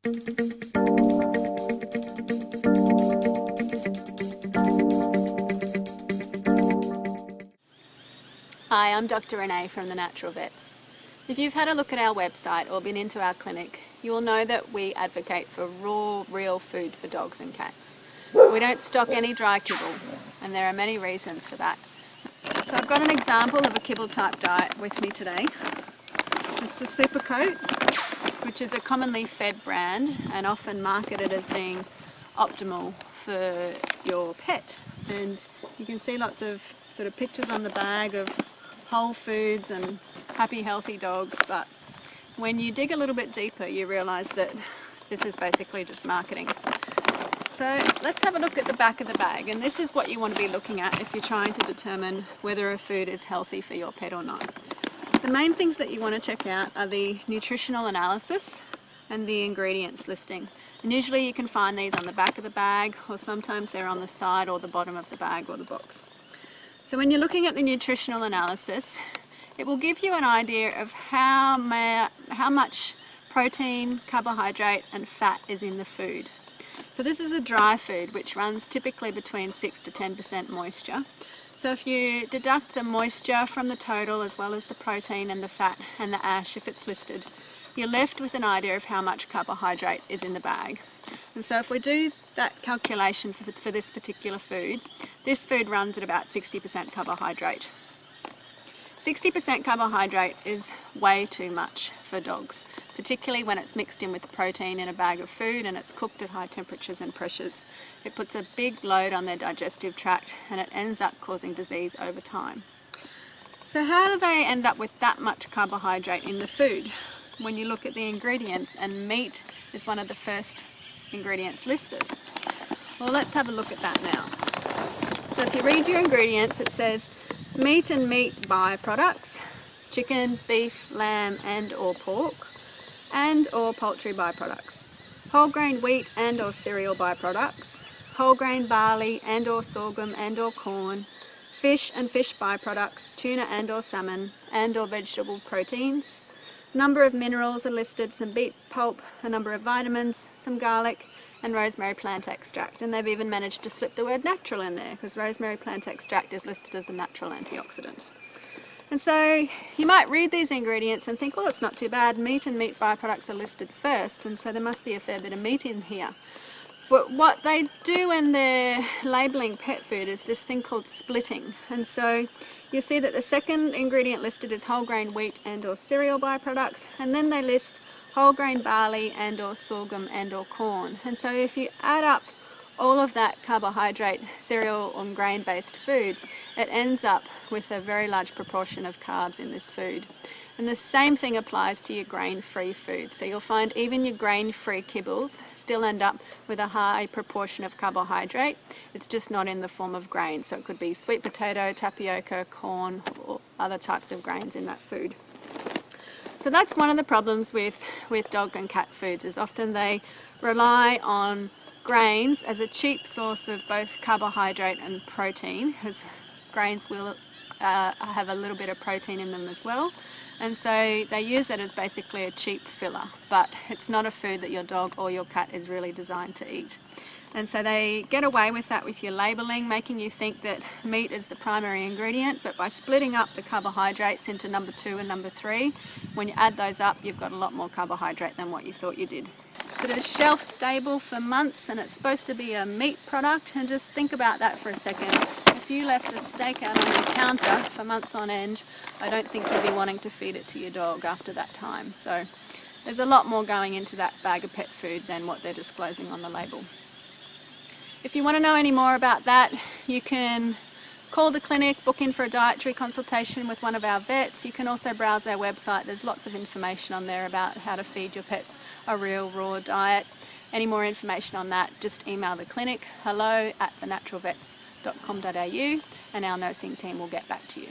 Hi, I'm Dr Renee from The Natural Vets. If you've had a look at our website or been into our clinic, you will know that we advocate for raw, real food for dogs and cats. We don't stock any dry kibble, and there are many reasons for that. So I've got an example of a kibble type diet with me today. It's the Super Coat, which is a commonly fed brand and often marketed as being optimal for your pet. And you can see lots of sort of pictures on the bag of whole foods and happy, healthy dogs, but when you dig a little bit deeper, you realize that this is basically just marketing. So let's have a look at the back of the bag, and this is what you want to be looking at if you're trying to determine whether a food is healthy for your pet or not. The main things that you want to check out are the nutritional analysis and the ingredients listing. And usually you can find these on the back of the bag, or sometimes they're on the side or the bottom of the bag or the box. So when you're looking at the nutritional analysis, it will give you an idea of how much protein, carbohydrate and fat is in the food. So this is a dry food which runs typically between 6 to 10% moisture. So if you deduct the moisture from the total as well as the protein and the fat and the ash if it's listed, you're left with an idea of how much carbohydrate is in the bag. And so if we do that calculation for this particular food, this food runs at about 60% carbohydrate. 60% carbohydrate is way too much for dogs, particularly when it's mixed in with protein in a bag of food and it's cooked at high temperatures and pressures. It puts a big load on their digestive tract and it ends up causing disease over time. So how do they end up with that much carbohydrate in the food? When you look at the ingredients, and meat is one of the first ingredients listed. Well, let's have a look at that now. So if you read your ingredients, it says meat and meat byproducts, chicken, beef, lamb and or pork, and or poultry byproducts, whole grain wheat and or cereal byproducts, whole grain barley and or sorghum and or corn, fish and fish byproducts, tuna and or salmon and or vegetable proteins. Number of minerals are listed, some beet pulp, a number of vitamins, some garlic and rosemary plant extract, and they've even managed to slip the word natural in there because rosemary plant extract is listed as a natural antioxidant. And so you might read these ingredients and think, well, it's not too bad, meat and meat byproducts are listed first, and so there must be a fair bit of meat in here. But what they do when they're labelling pet food is this thing called splitting. And so you see that the second ingredient listed is whole grain wheat and or cereal byproducts, and then they list whole grain barley and or sorghum and or corn. And so if you add up all of that carbohydrate, cereal and grain based foods, it ends up with a very large proportion of carbs in this food. And the same thing applies to your grain-free food. So you'll find even your grain-free kibbles still end up with a high proportion of carbohydrate. It's just not in the form of grain. So it could be sweet potato, tapioca, corn, or other types of grains in that food. So that's one of the problems with dog and cat foods, is often they rely on grains as a cheap source of both carbohydrate and protein, because grains will have a little bit of protein in them as well. And so they use that as basically a cheap filler, but it's not a food that your dog or your cat is really designed to eat. And so they get away with that with your labelling, making you think that meat is the primary ingredient, but by splitting up the carbohydrates into number 2 and number 3, when you add those up, you've got a lot more carbohydrate than what you thought you did. But it's shelf stable for months and it's supposed to be a meat product, and just think about that for a second. If you left a steak out on your counter for months on end, I don't think you'd be wanting to feed it to your dog after that time. So there's a lot more going into that bag of pet food than what they're disclosing on the label. If you want to know any more about that, you can call the clinic, book in for a dietary consultation with one of our vets. You can also browse our website. There's lots of information on there about how to feed your pets a real raw diet. Any more information on that, just email the clinic, hello@thenaturalvets.com.au, and our nursing team will get back to you.